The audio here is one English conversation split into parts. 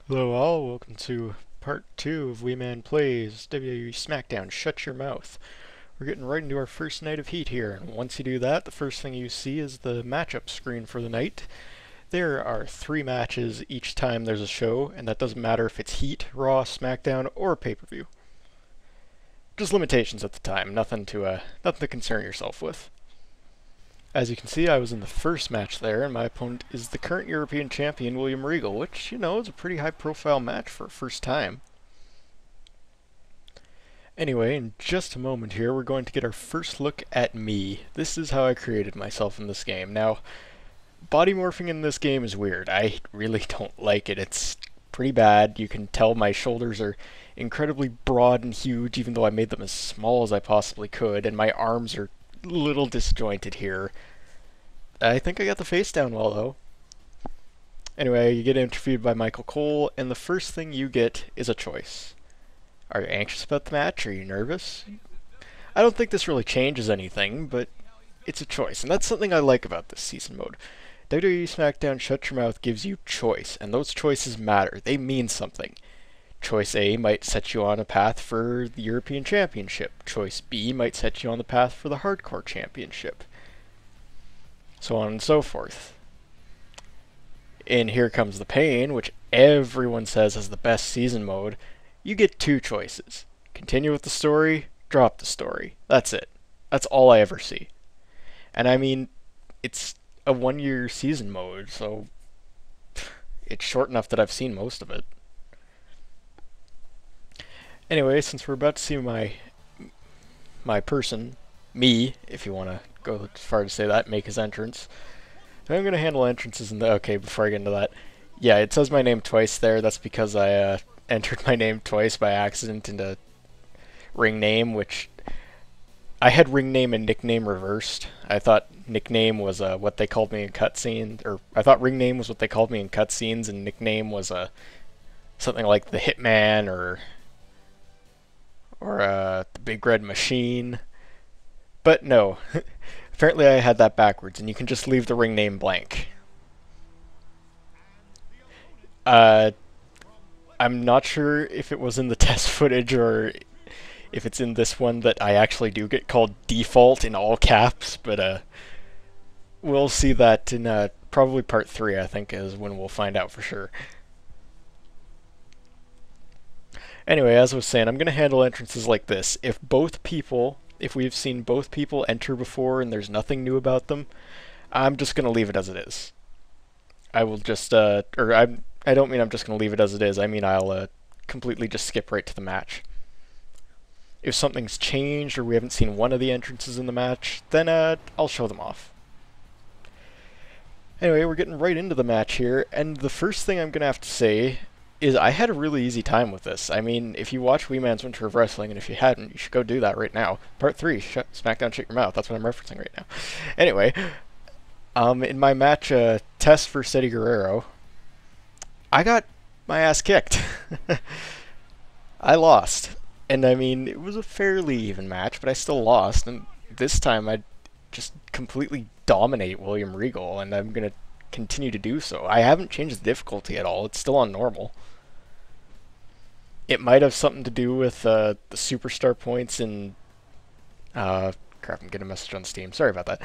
Hello all, welcome to part 2 of Wee Man Plays WWE Smackdown Shut Your Mouth. We're getting right into our first night of heat here, and once you do that, the first thing you see is the matchup screen for the night. There are 3 matches each time there's a show, and that doesn't matter if it's Heat, Raw, Smackdown, or pay-per-view. Just limitations at the time, nothing to concern yourself with. As you can see, I was in the first match there, and my opponent is the current European champion, William Regal, which, you know, is a pretty high-profile match for a first time. Anyway, in just a moment here, we're going to get our first look at me. This is how I created myself in this game. Now, body morphing in this game is weird. I really don't like it. It's pretty bad. You can tell my shoulders are incredibly broad and huge, even though I made them as small as I possibly could, and my arms are a little disjointed here. I think I got the face down well, though. Anyway, you get interviewed by Michael Cole, and the first thing you get is a choice. Are you anxious about the match? Are you nervous? I don't think this really changes anything, but it's a choice, and that's something I like about this season mode. WWE Smackdown Shut Your Mouth gives you choice, and those choices matter. They mean something. Choice A might set you on a path for the European Championship. Choice B might set you on the path for the Hardcore Championship. So on and so forth. In Here Comes the Pain, which everyone says is the best season mode, you get 2 choices. Continue with the story, drop the story. That's it. That's all I ever see. And I mean, it's a 1-year season mode, so it's short enough that I've seen most of it. Anyway, since we're about to see my person, me, if you want to go as far to say that, make his entrance. I'm going to handle entrances in the... Okay, before I get into that. Yeah, it says my name twice there. That's because I entered my name twice by accident into ring name, which... I had ring name and nickname reversed. I thought nickname was what they called me in cutscenes, or I thought ring name was what they called me in cutscenes, and nickname was something like the Hitman or the Big Red Machine. But no, apparently I had that backwards, and you can just leave the ring name blank. I'm not sure if it was in the test footage or if it's in this one that I actually do get called default in all caps, but we'll see that in probably part 3, I think, is when we'll find out for sure. Anyway, as I was saying, I'm going to handle entrances like this. If we've seen both people enter before and there's nothing new about them, I'm just going to leave it as it is. I will just, I don't mean I'm just going to leave it as it is, I mean I'll completely just skip right to the match. If something's changed or we haven't seen one of the entrances in the match, then I'll show them off. Anyway, we're getting right into the match here, and the first thing I'm going to have to say is I had a really easy time with this. I mean, if you watch Wee Man's Winter of Wrestling, and if you hadn't, you should go do that right now. Part 3, Smackdown Shut Your Mouth, that's what I'm referencing right now. Anyway, in my match, Test versus Eddie Guerrero, I got my ass kicked. I lost. And I mean, it was a fairly even match, but I still lost, and this time I just completely dominate William Regal, and I'm going to continue to do so. I haven't changed the difficulty at all, it's still on normal. It might have something to do with the superstar points in... crap, I'm getting a message on Steam. Sorry about that.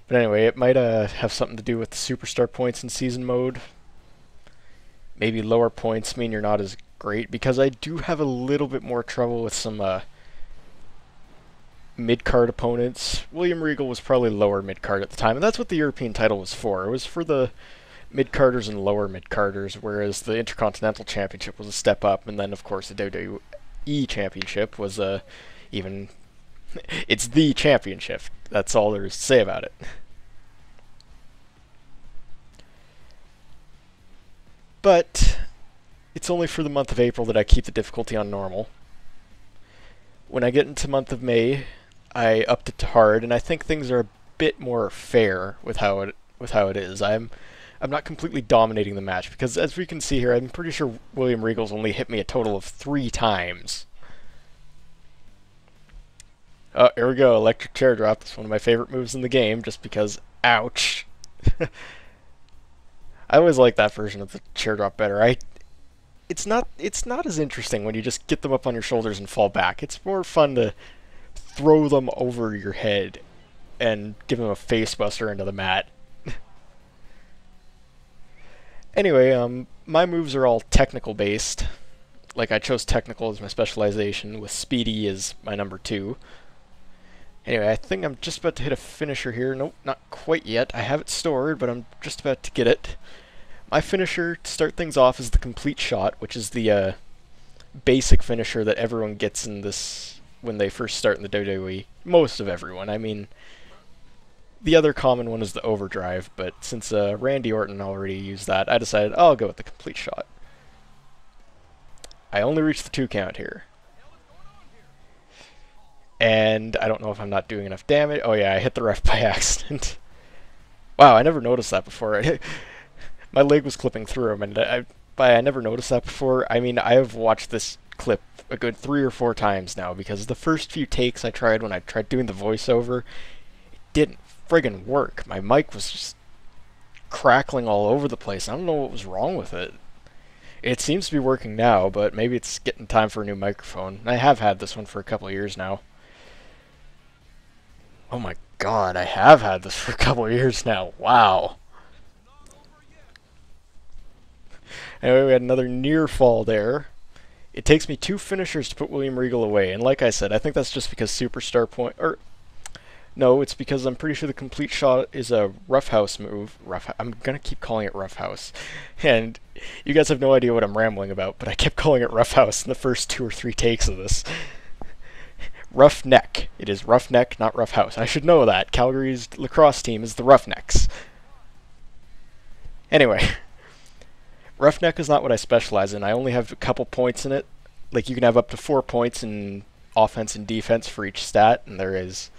But anyway, it might have something to do with the superstar points in season mode. Maybe lower points mean you're not as great, because I do have a little bit more trouble with some mid-card opponents. William Regal was probably lower mid-card at the time, and that's what the European title was for. It was for the mid-carders and lower mid-carders, whereas the Intercontinental Championship was a step up, and then, of course, the WWE Championship was even... it's the championship. That's all there is to say about it. But it's only for the month of April that I keep the difficulty on normal. When I get into month of May, I upped it to hard, and I think things are a bit more fair with how it is. I'm not completely dominating the match, because as we can see here, I'm pretty sure William Regal's only hit me a total of 3 times. Oh, here we go, electric chair drop. It's one of my favorite moves in the game, just because, ouch. I always like that version of the chair drop better. It's not as interesting when you just get them up on your shoulders and fall back. It's more fun to throw them over your head and give them a face buster into the mat. Anyway, my moves are all technical based. Like I chose technical as my specialization, with speedy as my number 2. Anyway, I think I'm just about to hit a finisher here. Nope, not quite yet. I have it stored, but I'm just about to get it. My finisher to start things off is the complete shot, which is the basic finisher that everyone gets in this when they first start in the WWE. Most of everyone. I mean, the other common one is the overdrive, but since Randy Orton already used that, I decided I'll go with the complete shot. I only reached the 2 count here. And I don't know if I'm not doing enough damage. Oh yeah, I hit the ref by accident. Wow, I never noticed that before. My leg was clipping through him, and I never noticed that before. I mean, I have watched this clip a good 3 or 4 times now, because the first few takes I tried when I tried doing the voiceover, it didn't friggin' work. My mic was just crackling all over the place. I don't know what was wrong with it. It seems to be working now, but maybe it's getting time for a new microphone. I have had this one for a couple of years now. Oh my god, I have had this for a couple of years now. Wow. Anyway, we had another near fall there. It takes me 2 finishers to put William Regal away, and like I said, I think that's just because Superstar Point... No, it's because I'm pretty sure the complete shot is a roughhouse move. I'm gonna keep calling it roughhouse. And you guys have no idea what I'm rambling about, but I kept calling it roughhouse in the first 2 or 3 takes of this. Roughneck. It is roughneck, not roughhouse. I should know that. Calgary's lacrosse team is the Roughnecks. Anyway, roughneck is not what I specialize in. I only have a couple points in it. Like, you can have up to 4 points in offense and defense for each stat, and there is...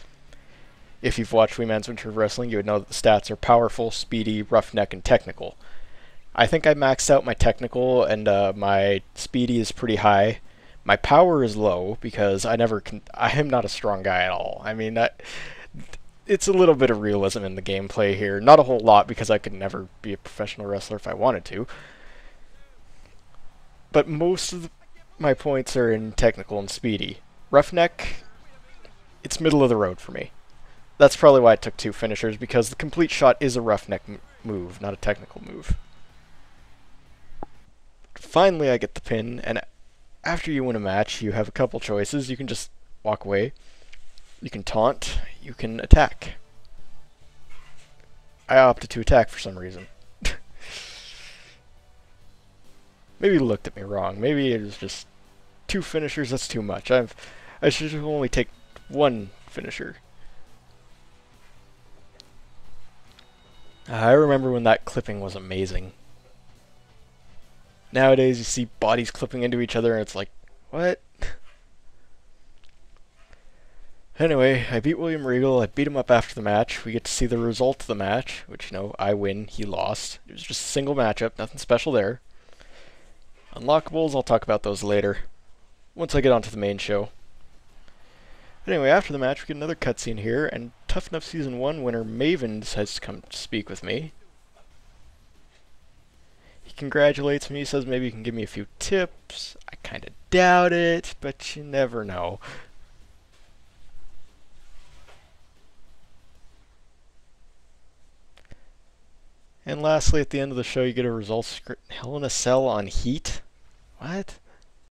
If you've watched Wee Man's Winter of Wrestling, you would know that the stats are powerful, speedy, roughneck, and technical. I think I maxed out my technical, and my speedy is pretty high. My power is low, because I am not a strong guy at all. I mean, it's a little bit of realism in the gameplay here. Not a whole lot, because I could never be a professional wrestler if I wanted to. But most of my points are in technical and speedy. Roughneck, it's middle of the road for me. That's probably why I took 2 finishers, because the complete shot is a roughneck move, not a technical move. Finally, I get the pin, and after you win a match, you have a couple choices. You can just walk away, you can taunt, you can attack. I opted to attack for some reason. Maybe you looked at me wrong. Maybe it was just 2 finishers, that's too much. I should only take 1 finisher. I remember when that clipping was amazing. Nowadays, you see bodies clipping into each other, and it's like, what? Anyway, I beat William Regal. I beat him up after the match. We get to see the result of the match, which, you know, I win, he lost. It was just a single matchup, nothing special there. Unlockables, I'll talk about those later, once I get onto the main show. Anyway, after the match, we get another cutscene here, and Tough Enough Season 1 winner Maven decides to come to speak with me. He congratulates me, says maybe he can give me a few tips. I kinda doubt it, but you never know. And lastly, at the end of the show, you get a results script. Hell in a Cell on Heat? What?